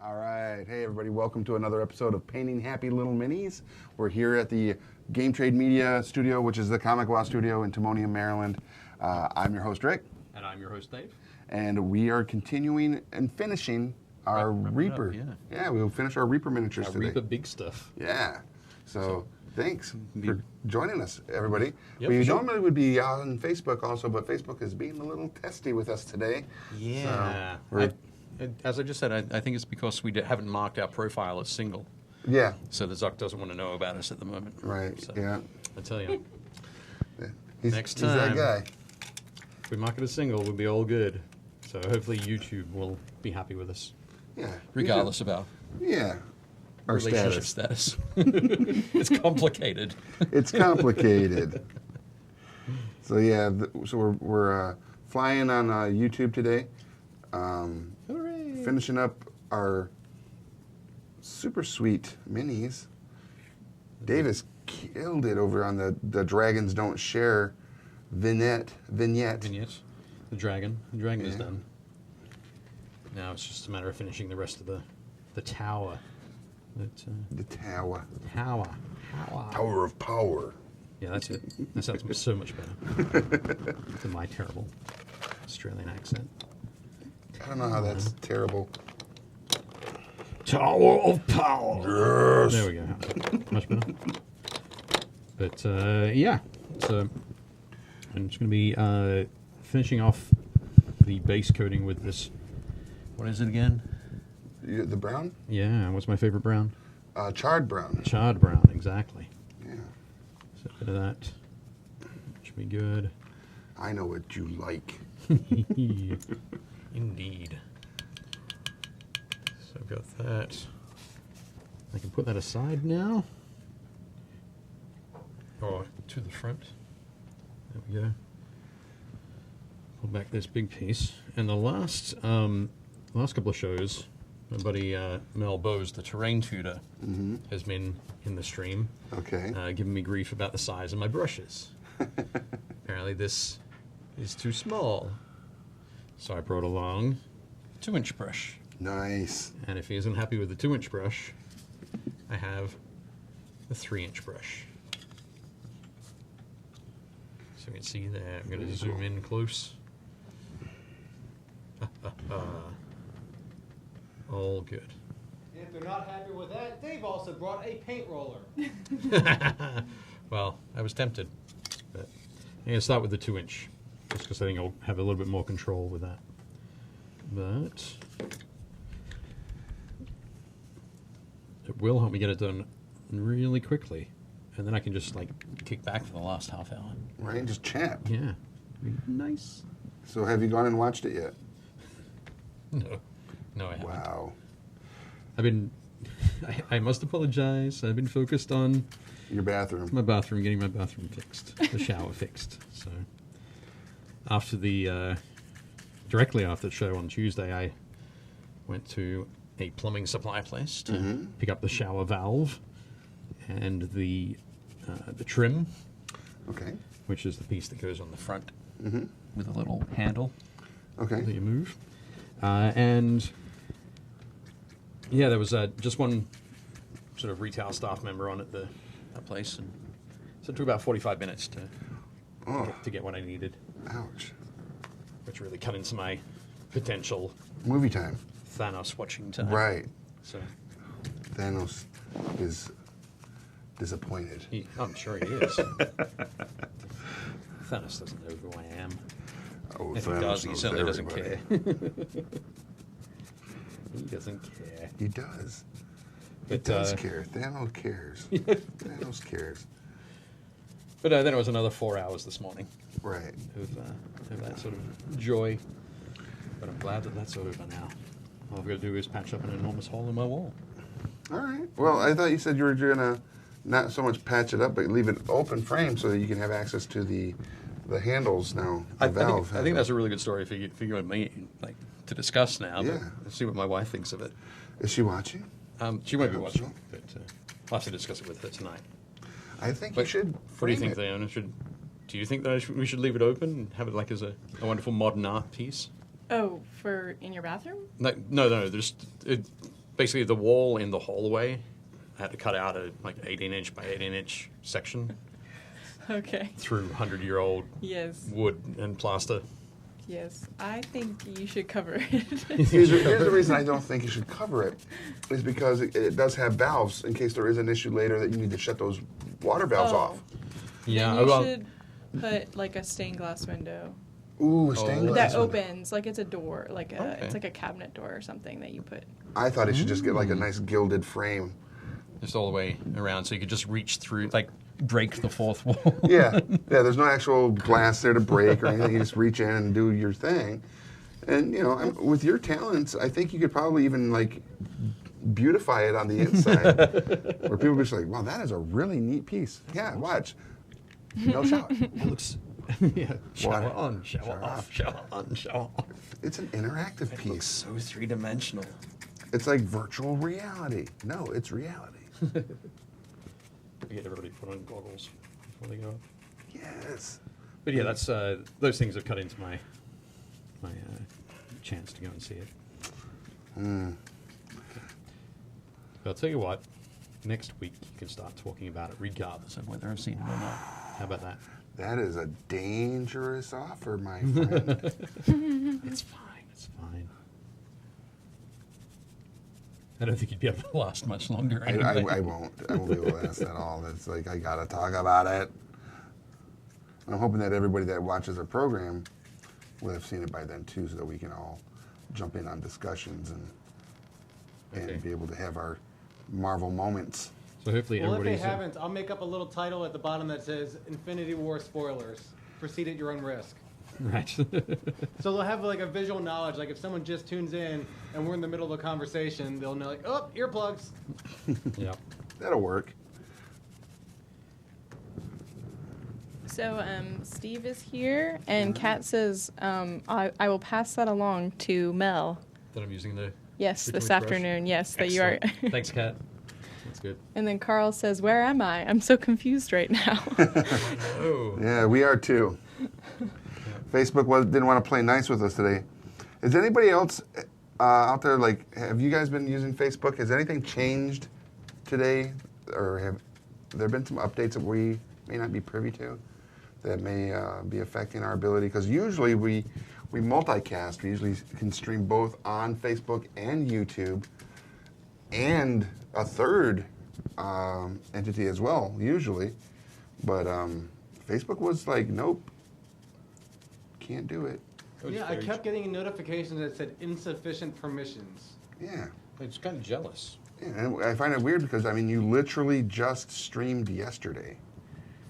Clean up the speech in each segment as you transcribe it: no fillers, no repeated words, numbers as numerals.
All right. Hey, everybody. Welcome to another episode of Painting Happy Little Minis. We're here at the Game Trade Media Studio, which is the Comic Law Studio in Timonium, Maryland. I'm your host, Rick. And I'm your host, Dave. And we are continuing and finishing our Reaper. Yeah, we'll finish our Reaper miniatures today. Reaper big stuff. Yeah. So thanks for joining us, everybody. Yep, we sure. normally would be on Facebook also, but Facebook is being a little testy with us today. Yeah. So as I just said, I think it's because we haven't marked our profile as single. yeah. So the Zuck doesn't want to know about us at the moment. Right. So, Yeah. I tell you, He's Next that time. guy. if we mark it as single, we'll be all good. So hopefully YouTube will be happy with us. Yeah. Regardless of our Yeah. Our relationship status. It's complicated. It's complicated. So yeah, so we're flying on YouTube today, Hooray! finishing up our super sweet minis. Davis killed it over on the Dragons Don't Share vignette. Vignettes. The dragon. The dragon is Yeah. done. Now it's just a matter of finishing the rest of the tower. The Tower. Tower. Of Power. Yeah, that's it. That sounds so much better than my terrible Australian accent. I don't know how that's terrible. Tower of Power. Yes. There we go. Much better. But yeah, so I'm just going to be finishing off the base coating with this. What is it again? The brown? Yeah, what's my favorite brown? Charred brown. Charred brown, exactly. Yeah. So a bit of that should be good. I know what you like. Indeed. So I've got that. I can put that aside now. Or to the front. There we go. Pull back this big piece. And the last couple of shows, my buddy Mel Bowes, the terrain tutor, has been in the stream, Okay. giving me grief about the size of my brushes. Apparently this is too small. So I brought along a 2-inch brush. Nice. And if he isn't happy with the 2-inch brush, I have the 3-inch brush. So you can see there. I'm going to zoom in close. All good. And if they're not happy with that, Dave also brought a paint roller. Well, I was tempted. But I'm going to start with the 2-inch, just because I think I'll have a little bit more control with that. But it will help me get it done really quickly. And then I can just, kick back for the last half hour. Right? Just chat. Yeah. Nice. So have you gone and watched it yet? No, I haven't. Wow. I've been... I must apologize. I've been focused on Your bathroom. my bathroom, getting my bathroom fixed, the shower fixed. So after directly after the show on Tuesday, I went to a plumbing supply place to pick up the shower valve and the trim, Okay. which is the piece that goes on the front with a little handle Okay. that you move. And yeah, there was just one sort of retail staff member on at that place, and so it took about 45 minutes to get what I needed, Ouch. which really cut into my potential Movie time. Thanos watching time. Right. So Thanos is disappointed. I'm sure he is. Thanos doesn't know who I am. Oh, If Thanos he does, he knows certainly doesn't everybody. care. He doesn't care. He does. He But, does care. Thanos cares. Thanos cares. But then it was another 4 hours this morning Right. of that sort of joy. But I'm glad that that's over now. All I've got to do is patch up an enormous hole in my wall. All right. Well, I thought you said you were going to not so much patch it up, but leave it open frame so that you can have access to the handles now. The valve. I think that's a really good story for you and me, to discuss now. Yeah. But let's see what my wife thinks of it. Is she watching? She won't be hope watching, so. but I'll have to discuss it with her tonight. I think But you should. What do you frame think, it. Leona? Do you think that we should leave it open and have it as a wonderful modern art piece? Oh, for in your bathroom? No. basically the wall in the hallway. I had to cut out a like 18-inch by 18-inch section Okay. through 100-year-old Yes. wood and plaster. Yes. I think you should cover it. Here's the reason I don't think you should cover it, is because it does have valves in case there is an issue later that you need to shut those water valves off. Yeah, Then you well, should put like a stained glass window Ooh, stained glass. that window. opens, like it's a door, like a Okay. it's like a cabinet door or something that you put. I thought he should just get like a nice gilded frame. just all the way around, so you could just reach through, like break the fourth wall. Yeah, there's no actual glass there to break or anything. You just reach in and do your thing. And, you know, with your talents, I think you could probably even, like, beautify it on the inside. Where people be just like, wow, that is a really neat piece. Yeah, watch. No shower. It looks, yeah, shower Water. on, shower off, shower on, shower off. It's an interactive It looks piece. so three-dimensional. It's like virtual reality. No, it's reality. I get everybody to put on goggles before they go. Yes. But yeah, that's those things have cut into my chance to go and see it. But I'll tell you what, next week you can start talking about it regardless of whether I've seen it or not. How about that? That is a dangerous offer, my friend. It's fine. It's fine. I don't think you'd be able to last much longer. I Anyway. won't. I won't be able to last at all. It's like, I got to talk about it. I'm hoping that everybody that watches our program will have seen it by then, too, so that we can all jump in on discussions and Okay. be able to have our Marvel moments. So hopefully Well, if they everybody's. haven't, I'll make up a little title at the bottom that says Infinity War spoilers. Proceed at your own risk. Right. So they'll have like a visual knowledge. Like if someone just tunes in and we're in the middle of a conversation, they'll know like, oh, earplugs. Yeah. That'll work. So Steve is here, and Kat says I will pass that along to Mel. That I'm using the. Yes, the this toothbrush. afternoon. Yes, that you are. Excellent. Thanks, Kat. That's good. And then Carl says, "Where am I? I'm so confused right now." Oh. Yeah, we are, too. Facebook didn't want to play nice with us today. Is anybody else out there, like, have you guys been using Facebook? Has anything changed today? Or have there been some updates that we may not be privy to that may be affecting our ability? Because usually we multicast. We usually can stream both on Facebook and YouTube and a third entity as well, usually. But Facebook was like, nope, can't do it. Yeah, I kept getting notifications that said insufficient permissions. Yeah. It's kind of jealous. Yeah, and I find it weird because, I mean, you literally just streamed yesterday.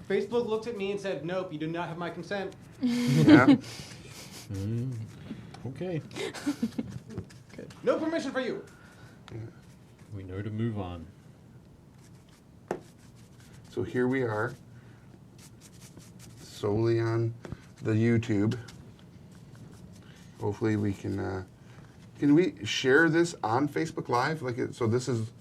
Facebook looked at me and said, nope, you do not have my consent. Yeah? Okay. No permission for you. We know to move on. So here we are, solely on the YouTube. Hopefully we can we share this on Facebook Live? Like, so this is,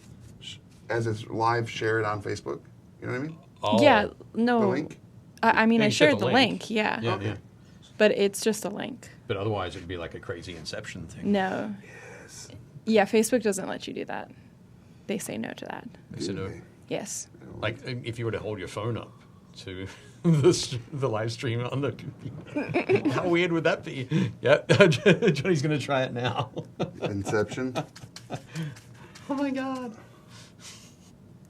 as it's live, share it on Facebook? You know what I mean? Oh. Yeah, no. The link? I mean, Yeah, I you said shared the the link. link. Yeah. Yeah, Okay. yeah. But it's just a link. But otherwise, it'd be like a crazy Inception thing. No. Yes. Yeah, Facebook doesn't let you do that. They say no to that. They said no. Okay. Yes. Like if you were to hold your phone up to the live stream on the computer, how weird would that be? Yeah, Johnny's gonna try it now. Inception. Oh my god,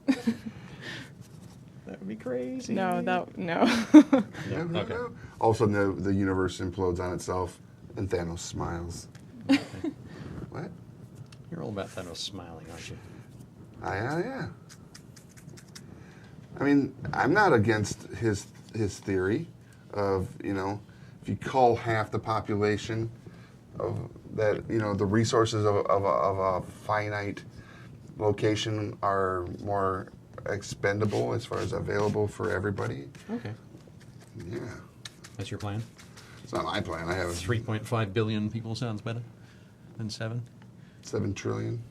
that would be crazy. No, no. Yeah, Okay. All of a sudden the universe implodes on itself and Thanos smiles. What? You're all about Thanos smiling, aren't you? Yeah. I mean, I'm not against his theory of, you know, if you cull half the population of that, you know, the resources of a finite location are more expendable as far as available for everybody. Okay, Yeah. that's your plan. It's not my plan. I have 3.5 billion people sounds better than 7. 7 trillion.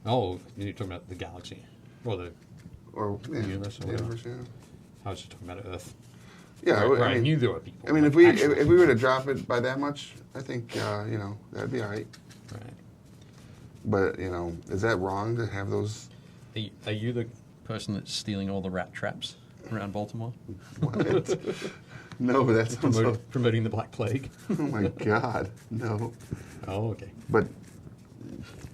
Oh, you're talking about the galaxy, or the? Or, yeah, Universe or the whatever. universe, yeah. I was just talking about Earth. Yeah, right, I mean, knew there were people. I mean, like, if actual we were to drop it by that much, I think you know, that'd be all right. Right. But is that wrong to have those? Are you the person that's stealing all the rat traps around Baltimore? What? No, but that sounds so. Promoting the Black Plague? Oh my God, no. Oh, okay. But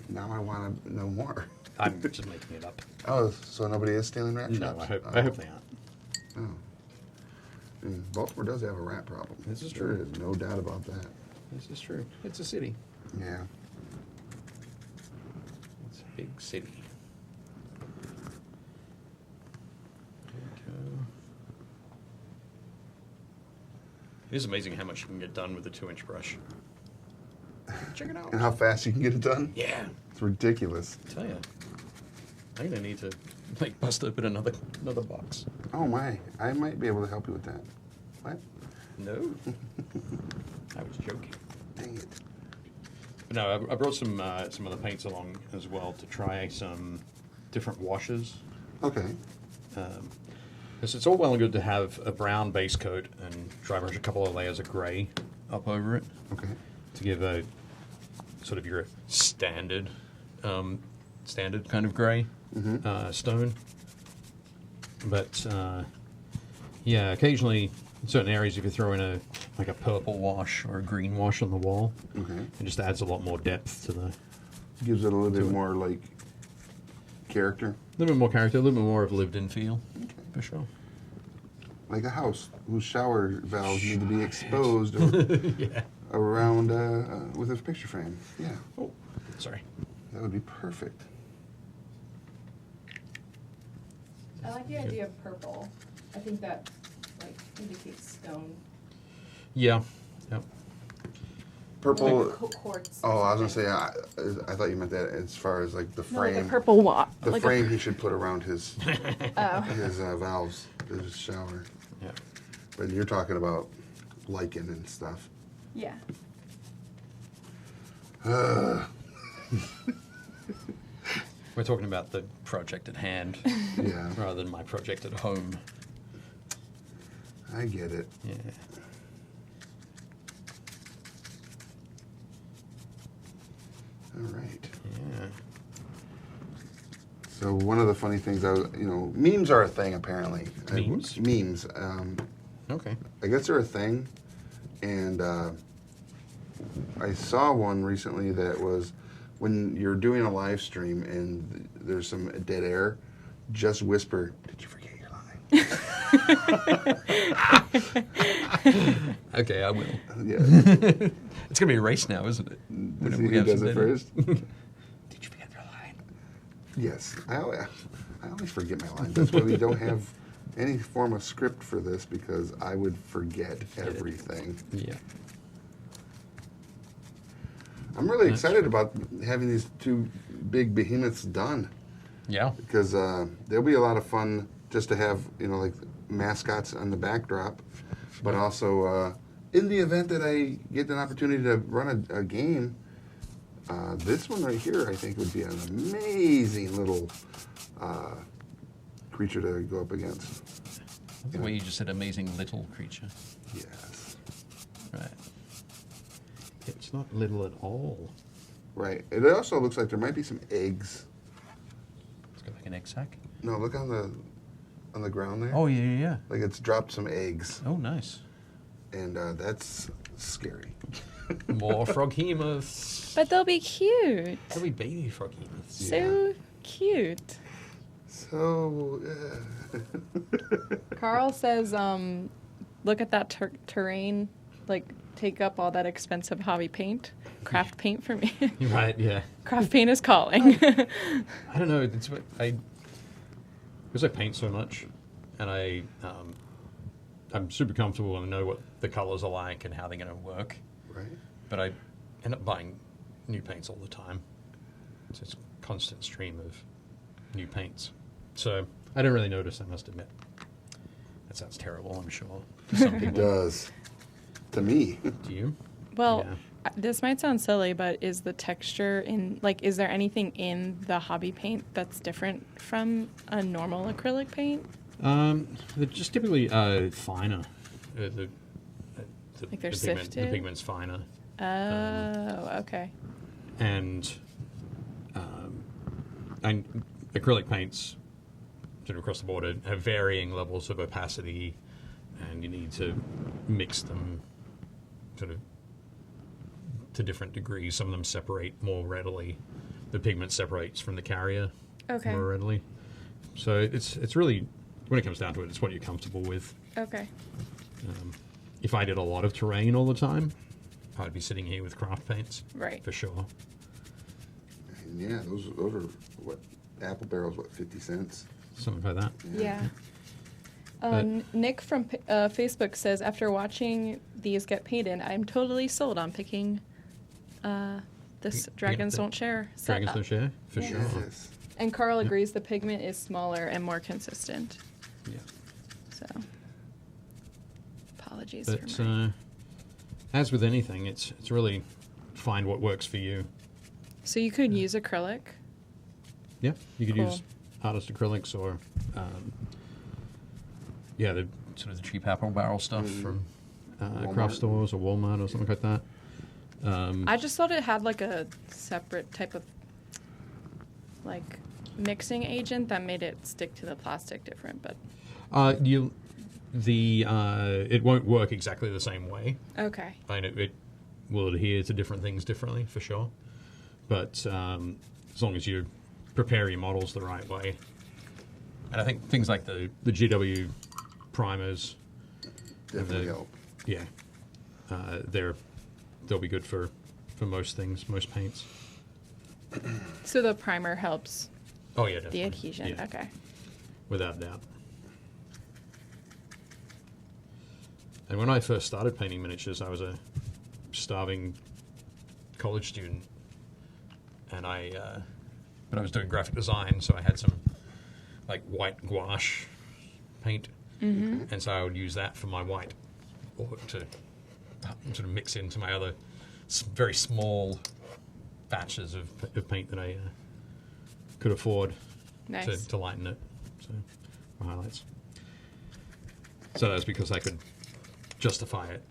now I want to know more. I'm just making it up. Oh, so nobody is stealing rat No, traps? I hope they aren't. Oh. Baltimore does have a rat problem. This is There true. is no doubt about that. This is true. It's a city. Yeah. It's a big city. There we go. It is amazing how much you can get done with a 2-inch brush. Check it out. And how fast you can get it done? Yeah. It's ridiculous. I tell you, I'm gonna need to bust open another box. Oh my, I might be able to help you with that. What? No, I was joking. Dang it. But no, I brought some other paints along as well to try some different washes. Okay. Because it's all well and good to have a brown base coat and dry brush a couple of layers of grey up over it Okay. to give a sort of your standard kind of grey stone. But yeah, occasionally in certain areas, if you throw in a purple wash or a green wash on the wall, Okay. it just adds a lot more depth to the. Gives it a little bit more like character. A little bit more character, a little bit more of lived-in feel, for sure. Like a house whose shower valves need to be exposed or Yeah. around with a picture frame. Yeah, Oh, sorry. that would be perfect. I like the idea of purple. I think that indicates stone. Yeah. Yep. Purple. Like a quartz. Oh, I was gonna say, I thought you meant that as far as like the No, like frame. a purple The frame he should put around his Oh. his valves, his shower. Yeah. But you're talking about lichen and stuff. Yeah. We're talking about the project at hand Yeah, rather than my project at home. I get it. Yeah. All right. Yeah. So one of the funny things, memes are a thing apparently. Memes? Memes. Okay. I guess they're a thing, and I saw one recently that was when you're doing a live stream and there's some dead air, just whisper, "Did you forget your line?" Okay, I will. Yeah. It's gonna be a race now, isn't it? Is he We who have does some it data. first? Did you forget your line? Yes. I always forget my lines. That's why we don't have any form of script for this, because I would forget everything. Yeah. I'm really That's excited about having these two big behemoths done, Yeah. because there'll be a lot of fun just to have, like mascots on the backdrop, but also in the event that I get an opportunity to run a game, this one right here I think would be an amazing little creature to go up against. The way you just said amazing little creature. Yes. Right. It's not little at all. Right. It also looks like there might be some eggs. It's got like an egg sack. No, look on the ground there. Oh, yeah. Like it's dropped some eggs, Oh, nice. and that's scary. More froghemoths. But they'll be cute. There'll be baby froghemoths. So cute. So, Carl says, look at that terrain, take up all that expensive hobby paint, craft paint for me. Right, yeah. Craft paint is calling. I don't know. It's what because I paint so much, and I'm super comfortable and know what the colors are like and how they're going to work. right. But I end up buying new paints all the time. So it's a constant stream of new paints. So I don't really notice, I must admit. That sounds terrible, I'm sure, to some It people. does. To me. Do you? Well, Yeah. this might sound silly, but is the texture is there anything in the hobby paint that's different from a normal acrylic paint? They're just typically finer. The Like they're the sifted? The pigment's finer. Oh, okay. And and acrylic paints, sort of across the board, have varying levels of opacity, and you need to mix them sort of to different degrees. Some of them separate more readily. The pigment separates from the carrier Okay. more readily. So it's really, when it comes down to it, it's what you're comfortable with. Okay. If I did a lot of terrain all the time, I'd be sitting here with craft paints. Right. For sure. And yeah, those are what apple barrels, 50 cents. Something like that. Yeah. But- Nick from Facebook says, after watching these get painted, I'm totally sold on picking this Dragons the Don't Share Dragons setup. Don't Share, for Yeah. sure. Yes. And Carl agrees the pigment is smaller and more consistent. Yeah. So, apologies But for my... as with anything, it's really find what works for you. So you could use acrylic. Yeah, you could Cool. use artist acrylics or, the sort of the cheap apple barrel stuff from Walmart. craft stores or Walmart or something like that. I just thought it had like a separate type of like mixing agent that made it stick to the plastic different, but It won't work exactly the same way. okay. I mean, it will adhere to different things differently, for sure. But as long as you prepare your models the right way. And I think things like the GW primers, Definitely help. yeah, they'll be good for most things, most paints. So the primer helps Oh, yeah, the definitely. adhesion. Yeah, Okay. without doubt. And when I first started painting miniatures, I was a starving college student, and but I was doing graphic design, so I had some like white gouache paint, and so I would use that for my white, or to sort of mix into my other very small batches of paint that I could afford Nice. to lighten it, so for highlights. So that's because I could justify it,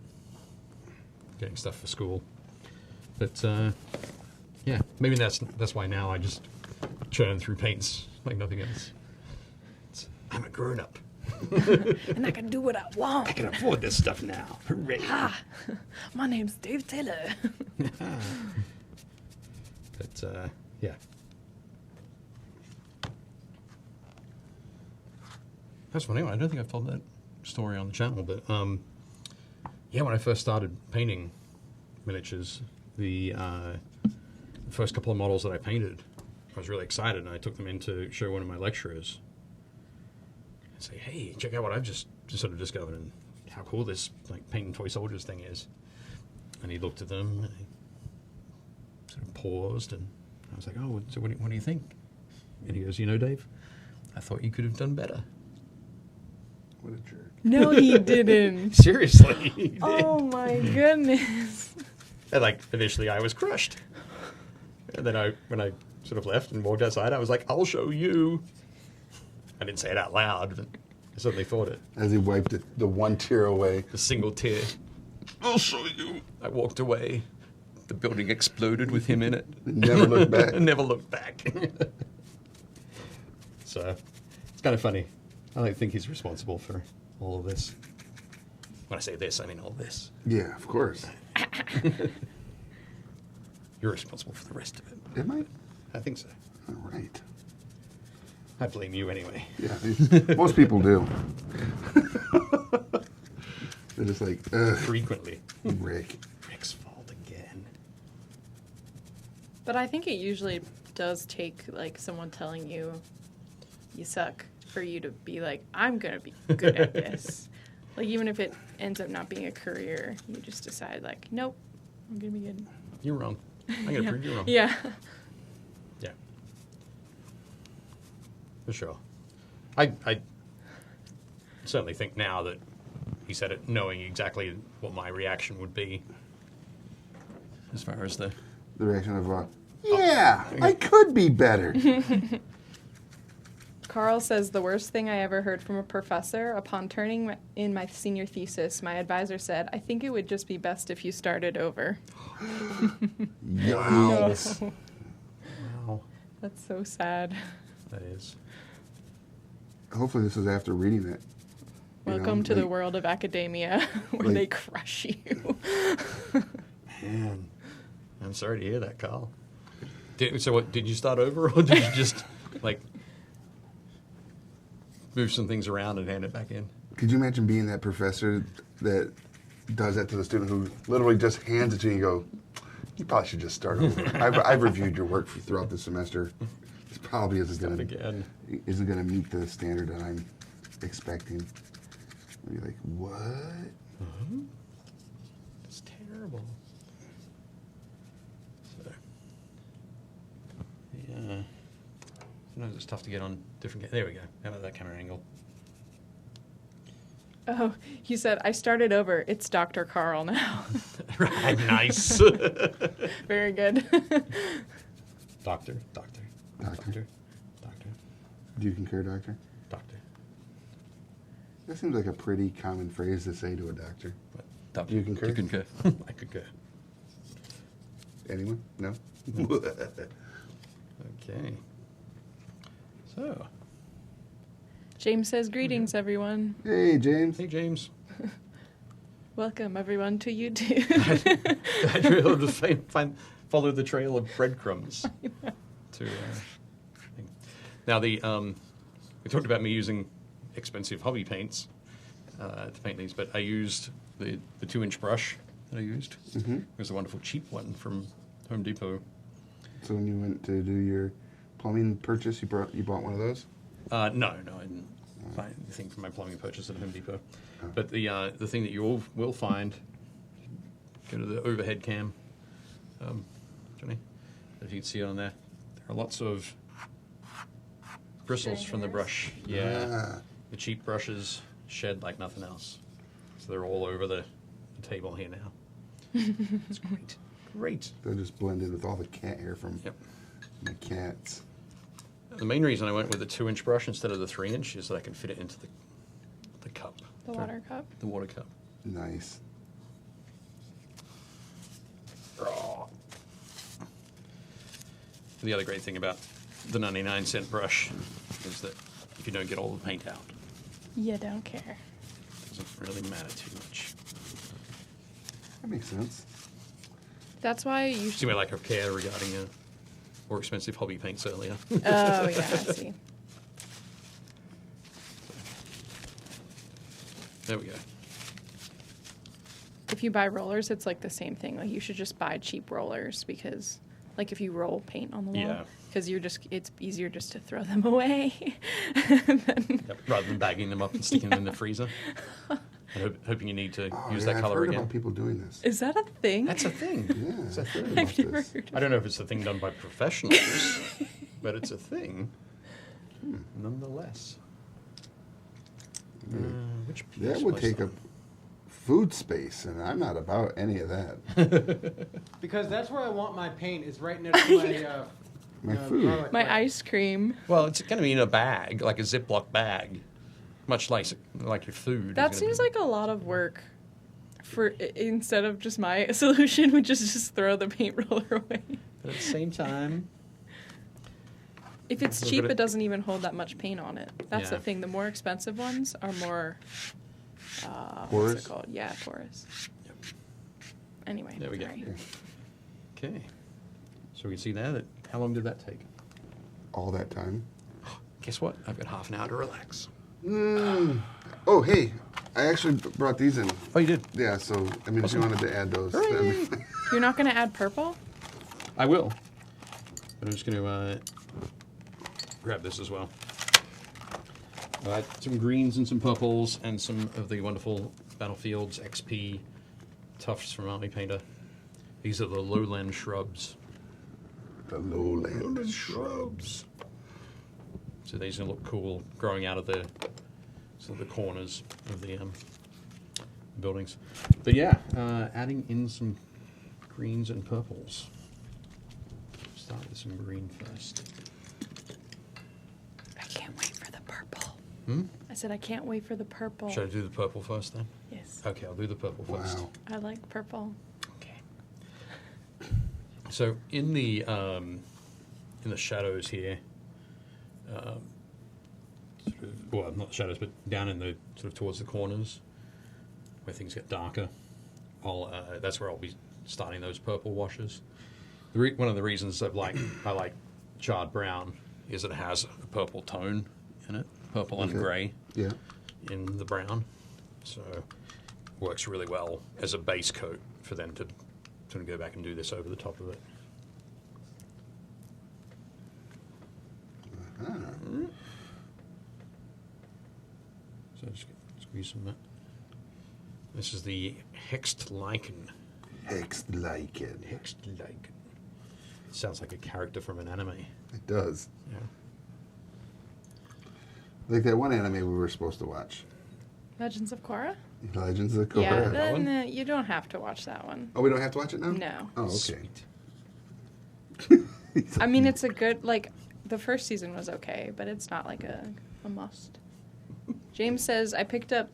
getting stuff for school. But yeah, maybe that's why now I just churn through paints like nothing else. I'm a grown up. And I can do what I want. I can afford this stuff now. Hooray! My name's Dave Taylor. But yeah. That's funny. I don't think I've told that story on the channel, but yeah, when I first started painting miniatures, the first couple of models that I painted, I was really excited, and I took them in to show one of my lecturers and say, "Hey, check out what I've just sort of discovered, and how cool this like painting toy soldiers thing is." And he looked at them, and he sort of paused, and I was like, "Oh, so what do you think?" And he goes, "You know, Dave, I thought you could have done better." What a jerk. No, he didn't. Seriously, he did. Oh my goodness. And like initially, I was crushed, and then when I sort of left and walked outside, I was like, "I'll show you." I didn't say it out loud, but I certainly thought it. As he wiped the one tear away. A single tear. I'll show you. I walked away. The building exploded with him in it. Never looked back. I never looked back. So it's kind of funny. I think he's responsible for all of this. When I say this, I mean all this. Yeah, of course. You're responsible for the rest of it. Am I? I think so. All right. I blame you anyway. Yeah, most people do. They're just like, ugh, Frequently. Rick. Rick's fault again. But I think it usually does take like someone telling you you suck for you to be like, I'm gonna be good at this. Like even if it ends up not being a career, you just decide like, nope, I'm gonna be good. You're wrong. I'm going to prove you wrong. Yeah. Yeah. For sure. I certainly think now that he said it knowing exactly what my reaction would be as far as the... The reaction of, yeah, I could be better. Carl says the worst thing I ever heard from a professor upon turning in my senior thesis, my advisor said, I think it would just be best if you started over. Wow. Wow. That's so sad. That is. Hopefully, this is after reading it. Welcome to the world of academia, where like- they crush you. Man, I'm sorry to hear that, Carl. So what, did you start over, or did you just, like, move some things around and hand it back in? Could you imagine being that professor that does that to the student who literally just hands it to you and you go, you probably should just start over. I've reviewed your work throughout the semester. This probably Start again. isn't going to meet the standard that I'm expecting. I'd be like, what? It's terrible. So, yeah. Sometimes it's tough to get on different. There we go. How about that camera angle? Oh, he said, I started over. It's Dr. Carl now. Right, nice. Very good. Doctor. Doctor? Do you concur, doctor? Doctor. That seems like a pretty common phrase to say to a doctor. What? Doctor. Do you concur? You concur. I concur. Anyone? No? Okay. So, James says, greetings, everyone. Hey, James. hey James. Welcome, everyone, to YouTube. I drilled to follow the trail of breadcrumbs. To thing. Now we talked about me using expensive hobby paints to paint these, but I used the 2-inch brush that I used. Mm-hmm. It was a wonderful cheap one from Home Depot. So when you went to do your plumbing purchase, you bought one of those? No, I didn't buy anything from my plumbing purchase at Home Depot. But the thing that you all will find, go to the overhead cam, Johnny, if you can see it on there, there are lots of bristles from the brush. Yeah, Ah. the cheap brushes shed like nothing else. So they're all over the table here now. It's great. Great. They'll just blend in with all the cat hair from Yep. my cats. The main reason I went with the 2-inch brush instead of the 3-inch is that I can fit it into the cup. The water cup. The water cup. Nice. The other great thing about the 99-cent brush is that if you don't get all the paint out, You don't care. it doesn't really matter too much. That makes sense. That's why you See my lack of care regarding more expensive hobby paints earlier. Oh, yeah, I see. There we go. If you buy rollers, it's like the same thing. Like, you should just buy cheap rollers because, like, if you roll paint on the wall, Yeah. because it's easier just to throw them away. Yep, rather than bagging them up and sticking them in the freezer. And hoping you need to Oh, use yeah, that I've color heard again. about people doing this. Is that a thing? That's a thing. Yeah, It's a thing. about I've never this. heard of I don't know if it's a thing done by professionals, but it's a thing. Nonetheless. Which That would take up food space, and I'm not about any of that. Because that's where I want my paint, is right next to my My food. garlic My bread. ice cream. Well, it's going to be in a bag, like a Ziploc bag, much like your food. is That gonna seems be. like a lot of work. Instead of just my solution, which is just throw the paint roller away. But at the same time, If it's Look cheap, at it it. doesn't even hold that much paint on it. That's Yeah. the thing. The more expensive ones are more. What's Porous? it called? Yeah, porous. Yep. Anyway. There we go. sorry. okay. So we can see now that. How long did that take? All that time. Guess what? I've got half an hour to relax. Oh, hey, I actually brought these in. Oh, you did? Yeah, so, I mean, if you wanted to add those. Hooray! You're not going to add purple? I will. But I'm just going to grab this as well. Some greens and some purples and some of the wonderful Battlefield's XP tufts from Army Painter. These are the lowland shrubs. The lowland shrubs. So these are going to look cool growing out of the corners of the buildings. But yeah, adding in some greens and purples. Start with some green first. I can't wait for the purple. Hmm? I said I can't wait for the purple. Should I do the purple first then? Yes. Okay, I'll do the purple first. Wow. I like purple. Okay. So in the in the shadows here. Well, not the shadows, but down in the sort of towards the corners where things get darker. That's where I'll be starting those purple washes. One of the reasons I like charred brown is it has a purple tone in it, purple and grey in the brown. So works really well as a base coat for them to sort of go back and do this over the top of it. So just squeeze some of that. This is the Hexed Lichen. Hexed Lichen. Hexed Lichen. Sounds like a character from an anime. It does. Yeah. Like that one anime we were supposed to watch. Legends of Korra? Legends of Korra. Yeah, then you don't have to watch that one. Oh, we don't have to watch it now? No. Oh, okay. Sweet. I mean, it's a good, like, the first season was okay, but it's not like a must. James says, I picked up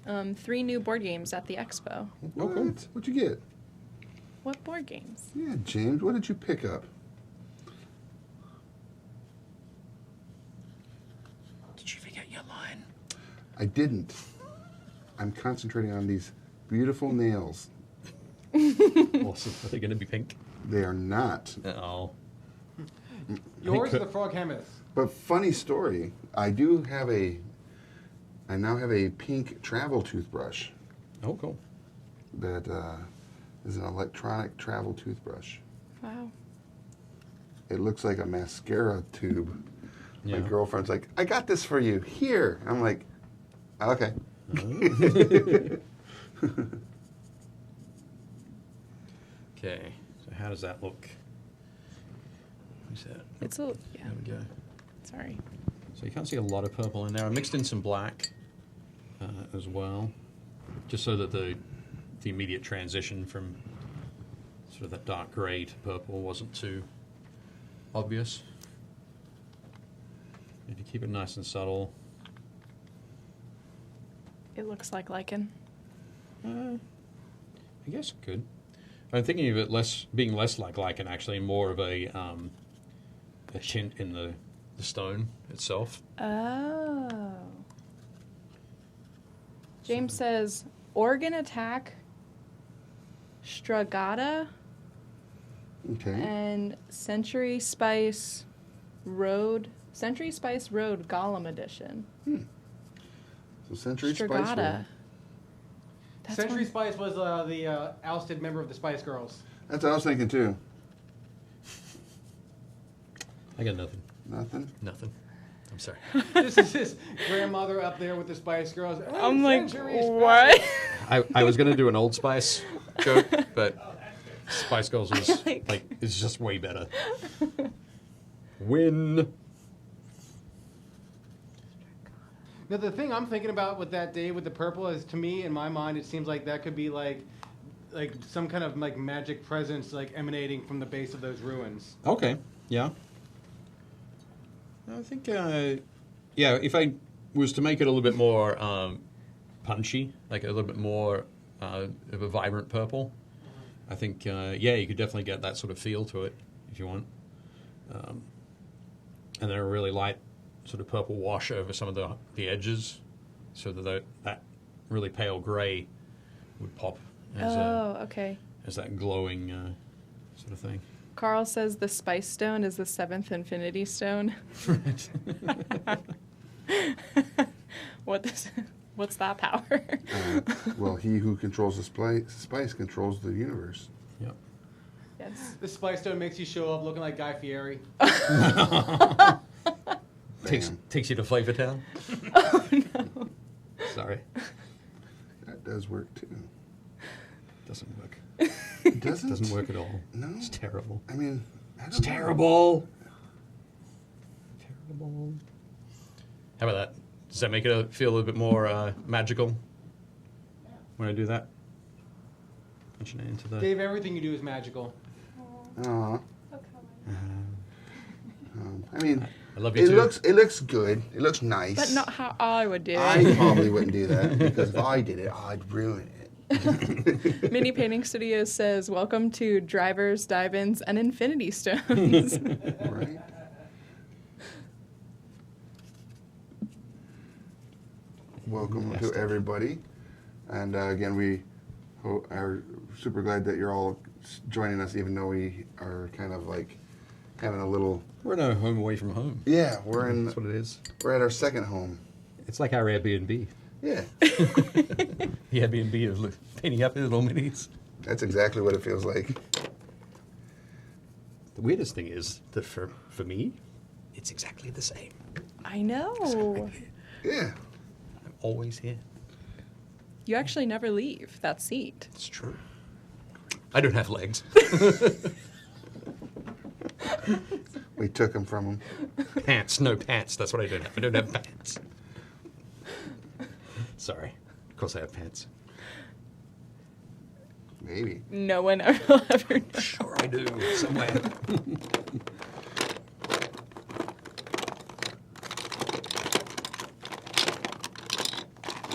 3 new board games at the expo. What? Oh, cool. What'd you get? What board games? Yeah, James, what did you pick up? Did you forget your line? I didn't. I'm concentrating on these beautiful nails. Awesome. Are they going to be pink? They are not. Oh. Yours or the Frog Hemis? But funny story, I now have a pink travel toothbrush Oh, cool. that is an electronic travel toothbrush. Wow. It looks like a mascara tube. Yeah. My girlfriend's like, I got this for you. Here. I'm like, okay. Okay. So how does that look? What's that? It's a, yeah, There we go. sorry. So you can't see a lot of purple in there. I mixed in some black as well, just so that the immediate transition from sort of that dark grey to purple wasn't too obvious. If you keep it nice and subtle. It looks like lichen. I guess it could. I'm thinking of it being less like lichen, actually, more of a hint in the stone itself. Oh. James says, Organ Attack, Stragata, Okay. and Century Spice Road Golem Edition. So Century Spice Stragata. Roll. That's Century one- Spice was the ousted member of the Spice Girls. That's what I was thinking too. I got nothing. Nothing? Nothing. I'm sorry. This is his grandmother up there with the Spice Girls. Hey, I'm like, Century Spice. what? I was going to do an Old Spice joke, but Spice Girls was like- it's just way better. Win. Now the thing I'm thinking about with that day with the purple is, to me, in my mind, it seems like that could be like some kind of like magic presence like emanating from the base of those ruins. Okay. Yeah. I think, yeah, if I was to make it a little bit more punchy, like a little bit more of a vibrant purple, I think, yeah, you could definitely get that sort of feel to it if you want. And then a really light sort of purple wash over some of the edges, so that that really pale grey would pop as, okay. as that glowing sort of thing. Carl says the Spice Stone is the 7th Infinity Stone. What's that power? Well, he who controls the spice controls the universe. Yep. Yes. The Spice Stone makes you show up looking like Guy Fieri. Takes you to Flavor Town. Oh no. Sorry. That does work too. Doesn't work. It doesn't? Doesn't work at all. No. It's terrible. I mean, It's terrible. Terrible. How about that? Does that make it feel a little bit more magical when I do that? Punching it into the... Dave, everything you do is magical. Aw. I mean, I love you too. It looks good. It looks nice. But not how I would do it. I probably wouldn't do that because if I did it, I'd ruin it. Mini Painting Studios says, "Welcome to drivers, dive-ins, and infinity stones." Right. Welcome to everybody. And again, we are super glad that you're all joining us, even though we are kind of like having a little. We're no home away from home. Yeah, That's what it is. we're at our second home. It's like our Airbnb. Yeah, The Airbnb of painting up little minis. that's exactly what it feels like. The weirdest thing is that for me, it's exactly the same. I know. Yeah, I'm always here. You actually never leave that seat. It's true. I don't have legs. we took them from them. Pants, no pants. That's what I don't have. I don't have pants. Sorry. Of course I have pants. Maybe. No one will ever know. Sure I do, somewhere.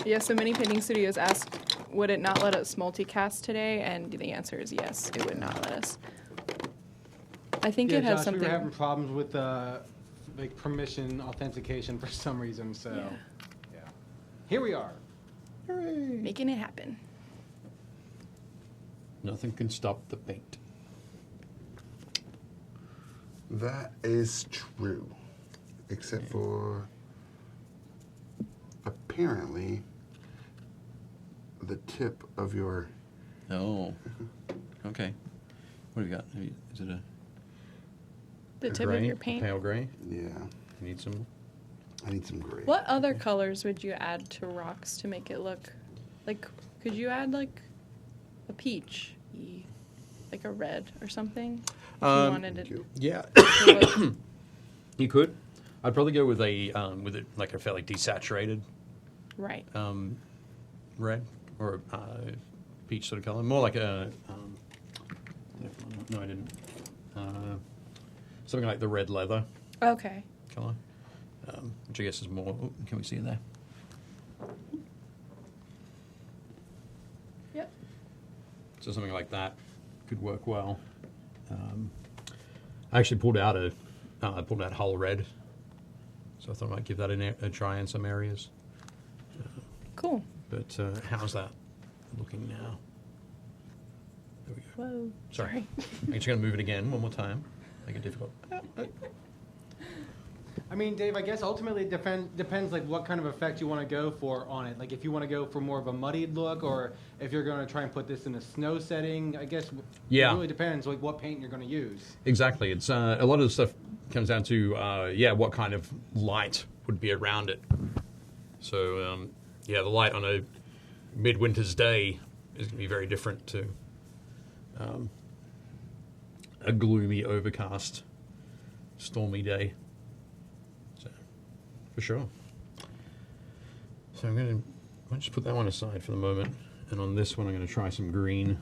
Yeah, so Mini Painting Studios asked, would it not let us multicast today? And the answer is yes, it would not let us. I think it has Josh, something. we were having problems with like permission authentication for some reason. So, Yeah. yeah. Here we are. Making it happen. Nothing can stop the paint. That is true, except for apparently the tip of your. Oh. Okay. What have you got? Is it The a tip gray? of your A paint. pale gray? Yeah, You need some. I need some gray. What other colors would you add to rocks to make it look like? Could you add like a peach, like a red or something? If you wanted Thank it you. Yeah. to look. You could. I'd probably go with a like a fairly desaturated Right. red or peach sort of color. More like a. No, I didn't. Something like the red leather Okay. color, which I guess is more. Oh, can we see it there? Yep. So something like that could work well. I actually pulled out whole red, so I thought I might give that a try in some areas. Cool. But how's that looking now? There we go. Whoa. Sorry. I'm just going to move it again one more time. Make it difficult. I mean, Dave, I guess ultimately it depends like what kind of effect you want to go for on it. Like if you want to go for more of a muddied look, or if you're going to try and put this in a snow setting. I guess Yeah. it really depends like what paint you're going to use. Exactly. It's a lot of the stuff comes down to what kind of light would be around it. So the light on a midwinter's day is going to be very different to a gloomy, overcast, stormy day. So, for sure. So I'll just put that one aside for the moment, and on this one I'm going to try some green.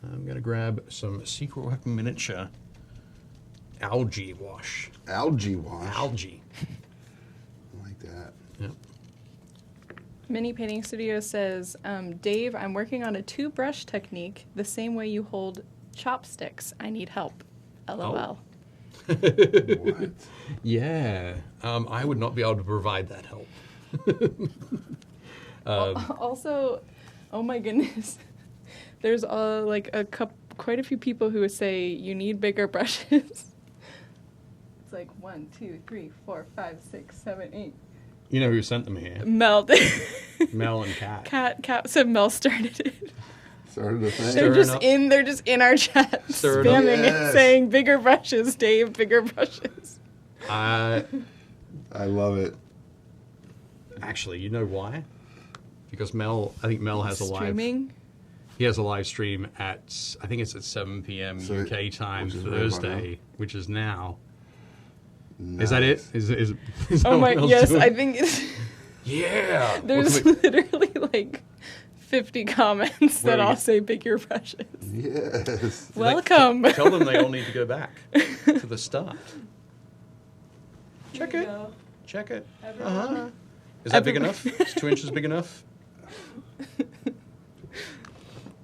I'm going to grab some Secret Weapon Miniature Algae Wash. Algae wash. Algae. I like that. Yep. Mini Painting Studio says, Dave, I'm working on a 2-brush technique the same way you hold chopsticks. I need help. LOL. What? Yeah. I would not be able to provide that help. Also, oh my goodness, there's quite a few people who say you need bigger brushes. It's like 1, 2, 3, 4, 5, 6, 7, 8. You know who sent them here? Mel did. Mel and Kat. Cat said Mel started it. Started the thing. Stir- They're just in our chat Stir it up. spamming it, Yes. saying bigger brushes, Dave, bigger brushes. I love it. Actually, you know why? Because I think Mel has a live. Streaming. He has a live stream at, I think it's at 7 p.m. So UK time which is right about Thursday, which is now. Nice. Is that it? Is that Oh what my, Mel's yes, doing? I think it's. Yeah. There's literally like 50 comments Where that are you all go- say bigger brushes. Yes. Welcome. Tell them they all need to go back to the start. Check Here it. you go. Check it. Everyone. Uh-huh. Is that big Everyone. enough? Is 2 inches big enough?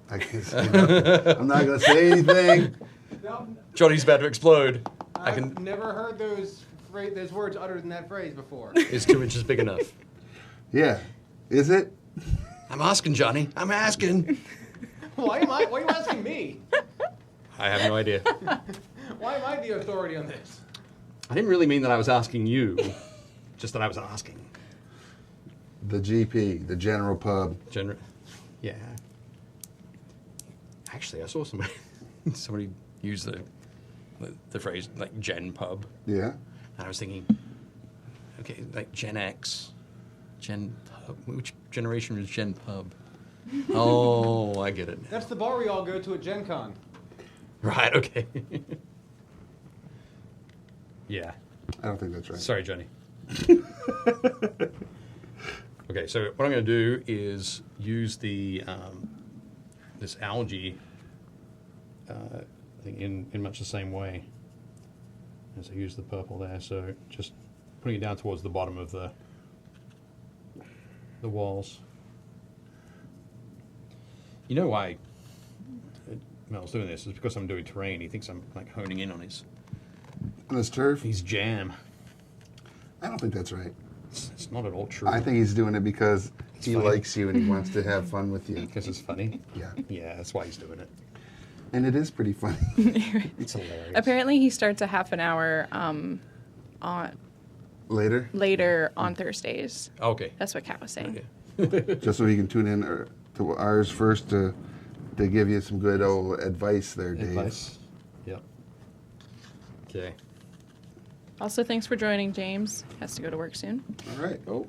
I can say nothing. I'm not going to say anything. No, Johnny's about to explode. I've never heard those words uttered in that phrase before. Is 2 inches big enough? Yeah. Is it? I'm asking, Johnny. I'm asking. Why are you asking me? I have no idea. Why am I the authority on this? I didn't really mean that I was asking you, just that I was asking. The GP, the General Pub. Yeah. Actually, I saw somebody use the phrase like Gen Pub, Yeah. and I was thinking, okay, like Gen X, Gen Pub. Which generation was Gen Pub? Oh, I get it now. That's the bar we all go to at Gen Con. Right. Okay. Yeah. I don't think that's right. Sorry, Johnny. Okay, so what I'm going to do is use the this algae I think in much the same way as I use the purple there. So just putting it down towards the bottom of the walls. You know why Mel's doing this is because I'm doing terrain. He thinks I'm like honing in on his On his turf? jam. I don't think that's right. It's not at all true. I think he's doing it because he funny. likes you and he wants to have fun with you. because it's funny. Yeah. Yeah, that's why he's doing it. And it is pretty funny. It's hilarious. Apparently, he starts a half an hour on Later, later on Thursdays. Okay. That's what Kat was saying. Okay. just so he can tune in to ours first to give you some good old advice there, Dave. Advice. Yep. Okay. Also, thanks for joining, James. Has to go to work soon. All right. Oh.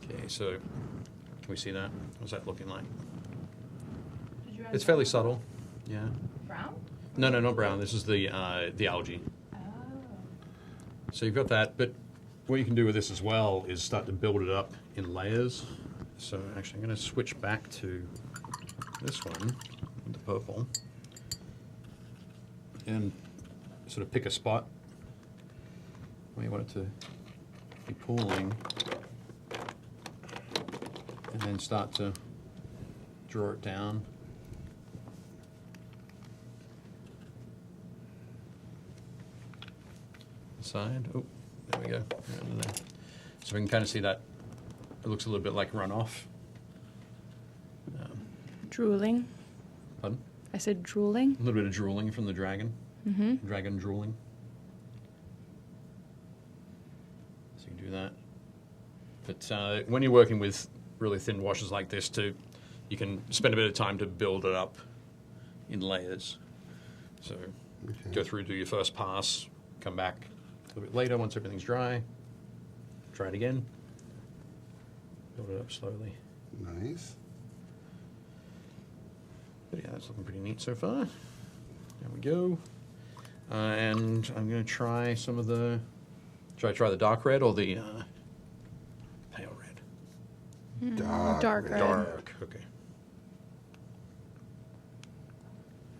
Okay, so can we see that? What's that looking like? It's fairly subtle. Yeah. Brown? No, not brown. This is the algae. Oh. So you've got that, but what you can do with this as well is start to build it up in layers. So actually, I'm going to switch back to this one, the purple, and sort of pick a spot where you want it to be pooling, and then start to draw it down. Side. Oh, there we go. Right under there. So we can kind of see that it looks a little bit like runoff. Drooling. Pardon? I said drooling. A little bit of drooling from the dragon. Mm-hmm. Dragon drooling. So you can do that. But when you're working with really thin washes like this too, you can spend a bit of time to build it up in layers. So go through, do your first pass, come back a little bit later once everything's dry, try it again, build it up slowly. Nice. But yeah, that's looking pretty neat so far. There we go. And I'm going to try some of the... Should I try the dark red or the pale red? Dark red. Dark, okay.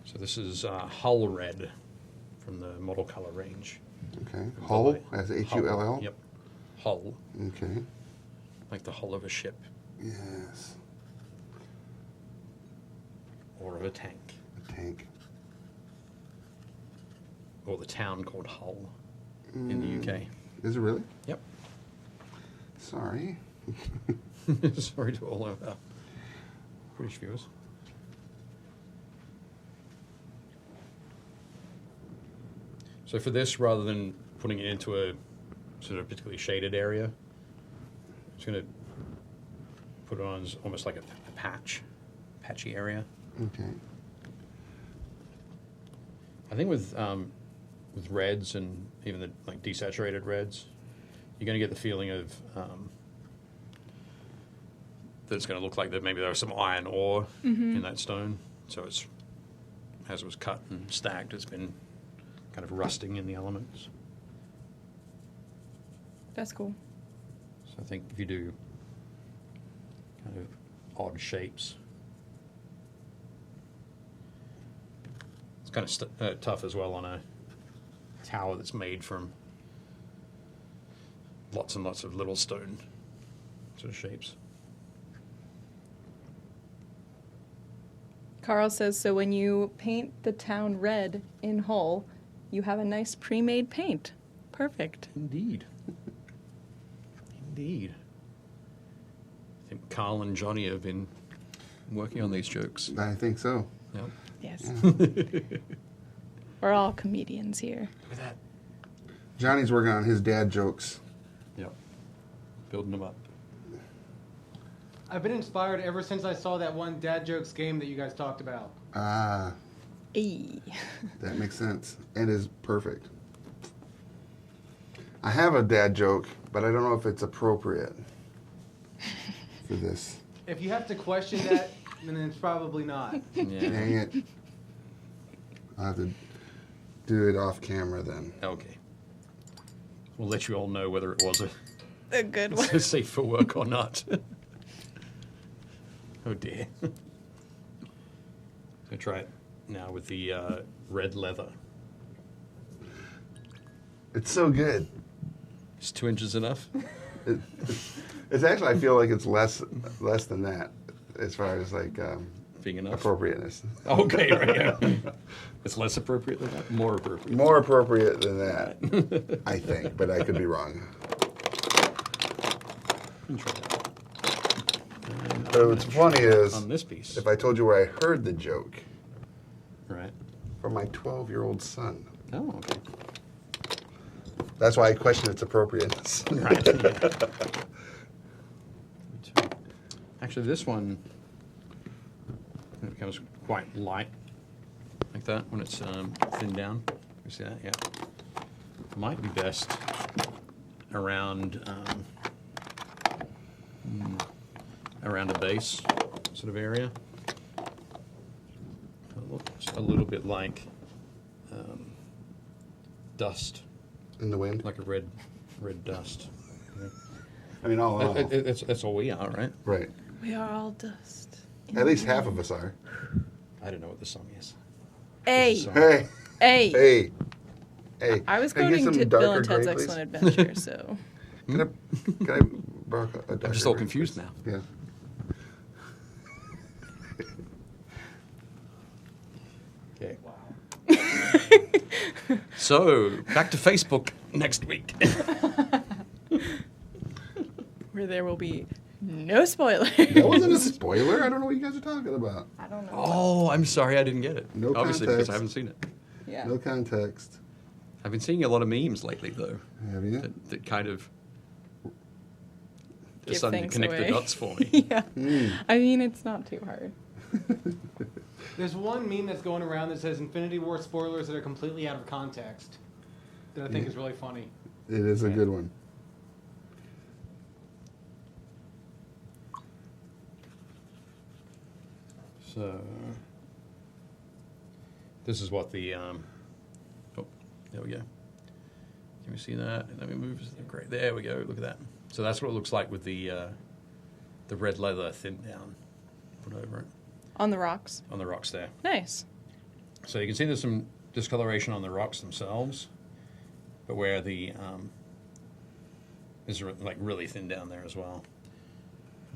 So this is Hull Red from the model color range. Okay. Hull, as H-U-L-L? Yep. Hull, Okay. like the hull of a ship Yes. or of a tank, A tank. or the town called Hull in the UK. Is it really? Yep. Sorry. Sorry to all of our British viewers. So for this, rather than putting it into a sort of particularly shaded area, I'm just going to put it on as almost like a patchy area. Okay. I think with reds and even the like desaturated reds, you're going to get the feeling of that it's going to look like that maybe there was some iron ore in that stone. So it's as it was cut and stacked, it's been kind of rusting in the elements. That's cool. So I think if you do kind of odd shapes, it's kind of tough as well on a tower that's made from lots and lots of little stone sort of shapes. Carl says, so when you paint the town red in Hull, you have a nice pre-made paint. Perfect. Indeed. Indeed. I think Carl and Johnny have been working on these jokes. I think so. Yep. Yes. We're all comedians here. Look at that. Johnny's working on his dad jokes. Yep. Building them up. I've been inspired ever since I saw that one dad jokes game that you guys talked about. Ah, Hey. that makes sense and is perfect. I have a dad joke, but I don't know if it's appropriate for this. If you have to question that, then it's probably not. Yeah. Dang it. I'll have to do it off camera then. Okay. We'll let you all know whether it was A good one. safe for work or not. Oh dear. So try it now with the red leather. It's so good. Is 2 inches enough? It's actually, I feel like it's less than that as far as like Being enough? appropriateness. Okay, right. Yeah. It's less appropriate than that? More appropriate. More appropriate than that, I think, but I could be wrong. Try that. But what's funny is, On this piece. if I told you where I heard the joke, Right. from my 12-year-old son. Oh, okay. That's why I question its appropriateness. Right. Yeah. Me too. Actually, this one it becomes quite light, like that when it's thinned down. You see that? Yeah. Might be best around around a base sort of area. It looks a little bit like dust, In the wind. like a red dust. I mean, all in all. That's all we are, right? Right. We are all dust. At least half of us are. I don't know what the song is. Hey. Song. Hey, Hey. hey, hey. I was Can I get quoting some Bill darker and Ted's gray, please? Excellent Adventure, so. Can I borrow a darker I'm just all gray, confused please? now. Yeah. Okay. So, back to Facebook next week. Where there will be no spoilers. That wasn't a spoiler. I don't know what you guys are talking about. I don't know. Oh, I'm sorry I didn't get it. No Obviously, because context. I haven't seen it. Yeah. No context. I've been seeing a lot of memes lately, though, Have you? that kind of Give suddenly things connect away. the dots for me. Yeah. I mean, it's not too hard. There's one meme that's going around that says Infinity War spoilers that are completely out of context that I think is really funny. It is a good one. So, this is what the, oh, there we go. Can we see that? Let me move, great, there we go, look at that. So that's what it looks like with the red leather thinned down, put over it, On the rocks. on the rocks there. Nice. So you can see there's some discoloration on the rocks themselves, but where the, is like really thin down there as well.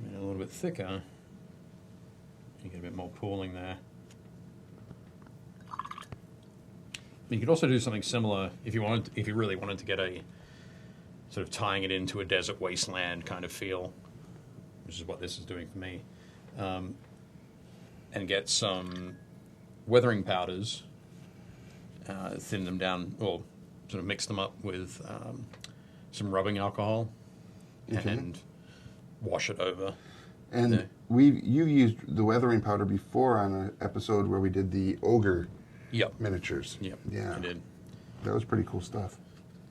I mean, a little bit thicker. You get a bit more pooling there. You could also do something similar if you wanted, if you really wanted to get a sort of tying it into a desert wasteland kind of feel, which is what this is doing for me, and get some weathering powders, thin them down, or sort of mix them up with some rubbing alcohol, Okay. and wash it over. And Yeah. you used the weathering powder before on an episode where we did the ogre Yep. miniatures. Yep. Yeah. I did. That was pretty cool stuff.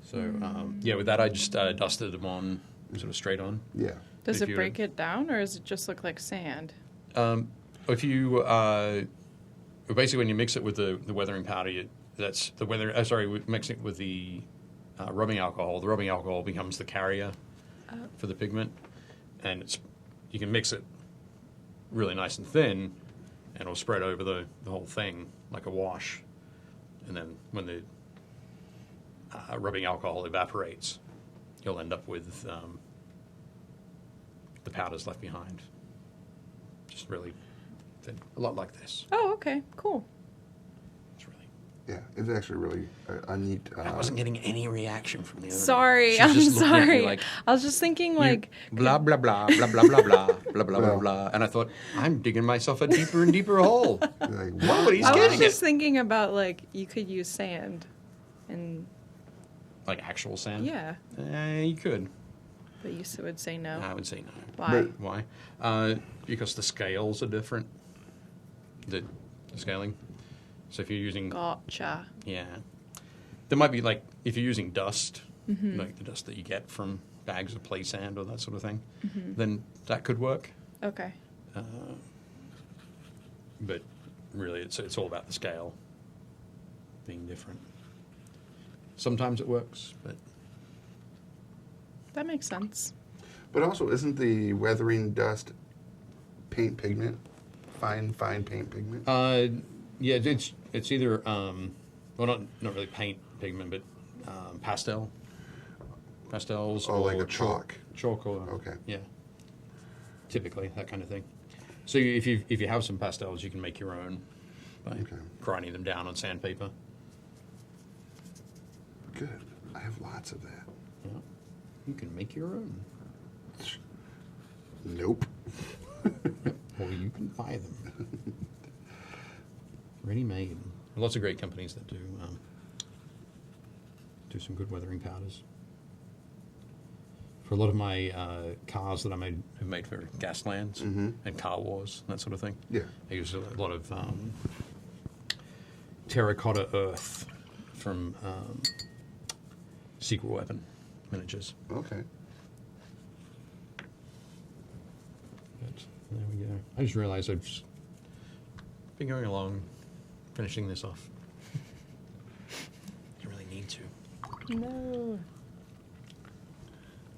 So yeah, with that I just dusted them on, sort of straight on. Yeah. Does If it you- break it down, or does it just look like sand? If you basically when you mix it with the weathering powder, that's the weather. Sorry, mix it with the rubbing alcohol. The rubbing alcohol becomes the carrier for the pigment, and you can mix it really nice and thin, and it'll spread over the whole thing like a wash. And then when the rubbing alcohol evaporates, you'll end up with the powders left behind. Just really a lot like this. Oh, okay, cool. It's really. Yeah, it's actually really a neat. I wasn't getting any reaction from the other. Sorry, She's I'm just looking at me sorry. like, I was just thinking you- like, blah blah blah blah blah blah blah blah blah blah blah, and I thought I'm digging myself a deeper and deeper hole. Like, Nobody's I was getting just it. thinking about like you could use sand, and Like actual sand. yeah, You could. but you would say no. I would say no. Why? But- Why? Because the scales are different. The scaling. So if you're using, Gotcha. yeah, there might be like if you're using dust, Mm-hmm. like the dust that you get from bags of play sand or that sort of thing, then that could work. Okay. But really, it's all about the scale being different. Sometimes it works, but That makes sense. But also, isn't the weathering dust paint pigment? Fine paint pigment? yeah, it's either well, not really paint pigment, but pastels Oh, or like a chalk. chalk or Okay. yeah, typically that kind of thing. So if you have some pastels, you can make your own by Okay. grinding them down on sandpaper. Good. I have lots of that. Yeah. You can make your own, Nope. or you can buy them ready-made. Lots of great companies that do some good weathering powders. For a lot of my cars that have made for Gaslands and Car Wars, that sort of thing. Yeah. I use a lot of terracotta earth from Secret Weapon miniatures. Okay. But there we go. I just realized I've just been going along, finishing this off. You really need to. No.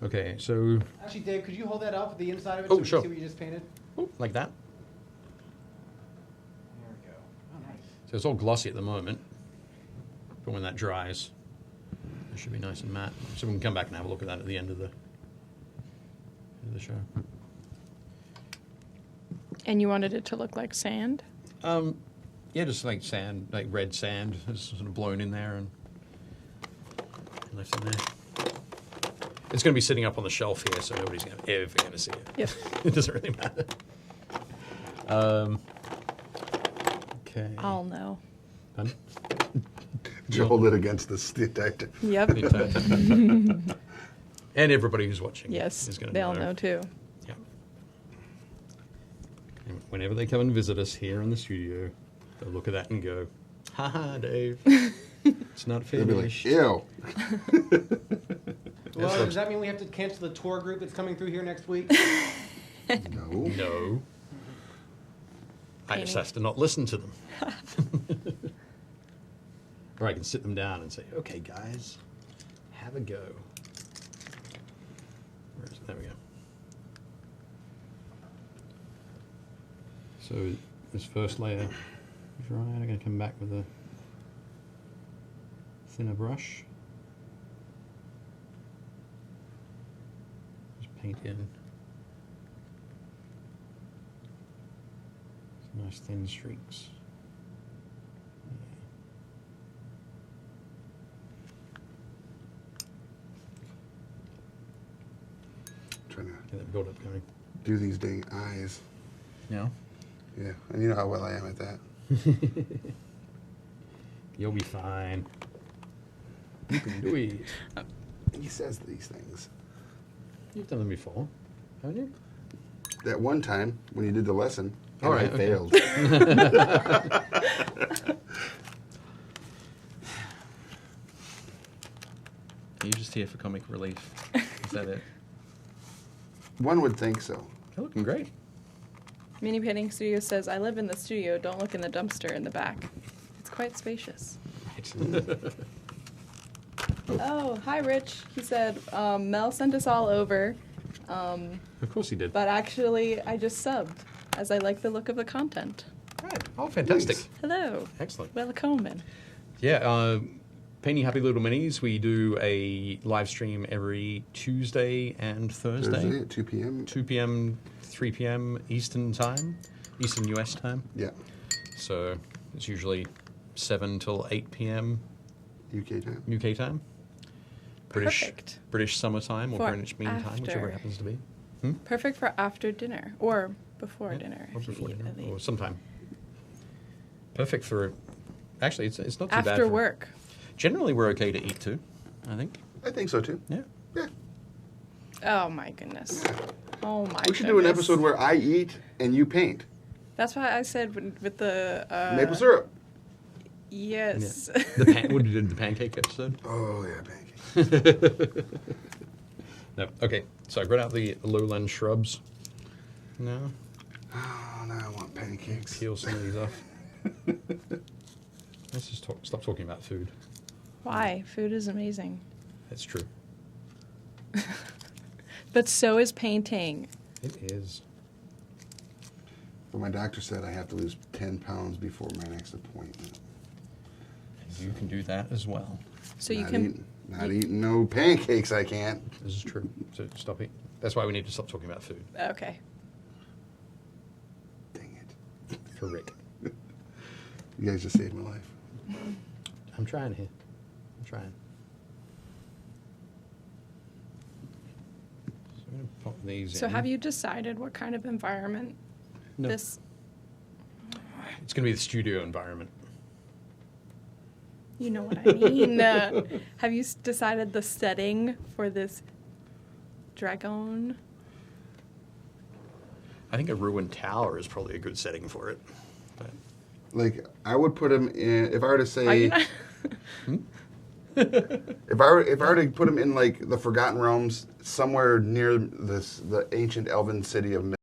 Okay, so Actually, Dave, could you hold that up, the inside of it, Oh, so we sure. can see what you just painted? like that. There we go. Oh, nice. So it's all glossy at the moment, but when that dries, it should be nice and matte. So we can come back and have a look at that at the end of the show. And you wanted it to look like sand? Yeah, just like sand, like red sand, just sort of blown in there and left in there. It's going to be sitting up on the shelf here, so nobody's ever going to see it. Yep. It doesn't really matter. Okay. I'll know. Done? Did you hold it against the detector? Yep. And everybody who's watching Yes, is going to they'll know too. Yeah. And whenever they come and visit us here in the studio, they'll look at that and go, "Ha Dave, it's not They'll be like, finished." ew. Well, looks- does that mean we have to cancel the tour group that's coming through here next week? No. No. I just have to not listen to them. Or I can sit them down and say, "Okay, guys, have a go." Where is it? There we go. So this first layer is right. I'm going to come back with a thinner brush. Just paint in some nice thin streaks. Trying to Get that build up going. do these dang eyes. Yeah. Yeah, and you know how well I am at that. You'll be fine. You can do it. He says these things. You've done them before, haven't you? That one time when you did the lesson, and All right, I okay. failed. Are you just here for comic relief? Is that it? One would think so. You're looking great. Mini Painting Studio says, I live in the studio, don't look in the dumpster in the back. It's quite spacious. Oh, hi, Rich. He said, Mel sent us all over, Of course he did. but actually, I just subbed, as I like the look of the content. Right. Oh, fantastic. Nice. Hello. Excellent. Welcome. Yeah, Painting Happy Little Minis, we do a live stream every Tuesday and Thursday. Thursday at 2 p.m. 2 p.m., 3 p.m. Eastern Time, Eastern US time. Yeah. So it's usually 7 till 8 p.m. UK time. UK time. Perfect. British summertime or For Greenwich Mean Time, whichever after. it happens to be. Perfect for after dinner or before Yeah, dinner. or if you before eat dinner, early. or sometime. Perfect for. Actually, it's not too bad. After for- work. Generally, we're okay to eat too. I think. I think so too. Yeah. Yeah. Oh my goodness. Oh my. We should do an goodness. episode where I eat and you paint. That's why I said with the Maple syrup. Yes. What did the pancake episode? Oh yeah, pancakes. No. Okay. So I brought out the lowland shrubs. No. Oh, now I want pancakes. Peel some of these off. Let's just stop talking about food. Why? Food is amazing. That's true. But so is painting. It is. But my doctor said I have to lose 10 pounds before my next appointment. You can do that as well. So you Not can. eating no pancakes. I can't. This is true. So stop it. That's why we need to stop talking about food. Okay. Dang it. For Rick. You guys just saved my life. I'm trying here. I'm trying. So I'm going to pop these So in. have you decided what kind of environment No. this? It's going to be the studio environment. You know what I mean. Have you decided the setting for this dragon? I think a ruined tower is probably a good setting for it. But Like I would put him in. If I were to say, Are you not? if I were to put him in like the Forgotten Realms, somewhere near the ancient elven city of